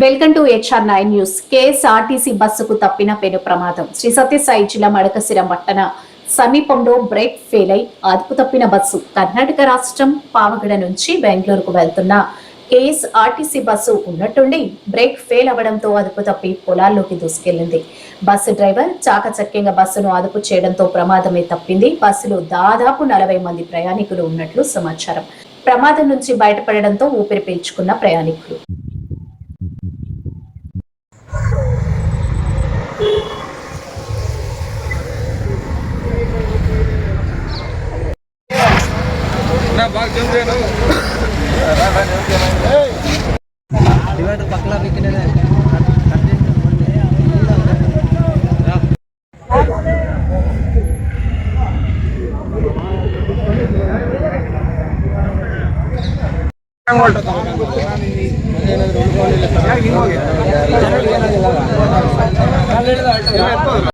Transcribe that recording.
Welcome to HR9 news. KSRTC బస్సుకు తప్పిన పెను ప్రమాదం. శ్రీ సత్యసాయి జిల్లా మడకశిర పట్టణ సమీపంలో బ్రేక్ ఫెయిల్ అయి అదుపు తప్పిన బస్సు కర్ణాటక రాష్ట్రం పావగడ నుంచి బెంగళూరుకు వెళ్తున్న KSRTC బస్సు ఉన్నట్టుండి బ్రేక్ ఫెయిల్ అవడంతో అదుపు తప్పి పొలాల్లోకి దూసుకెళ్లింది. బస్సు డ్రైవర్ చాకచక్యంగా బస్సును అదుపు చేయడంతో ప్రమాదమే తప్పింది. బస్సులో దాదాపు 40 మంది ప్రయాణికులు ఉన్నట్లు సమాచారం. ప్రమాదం నుంచి బయటపడడంతో ఊపిరి పీల్చుకున్న ప్రయాణికులు. पकला बिकने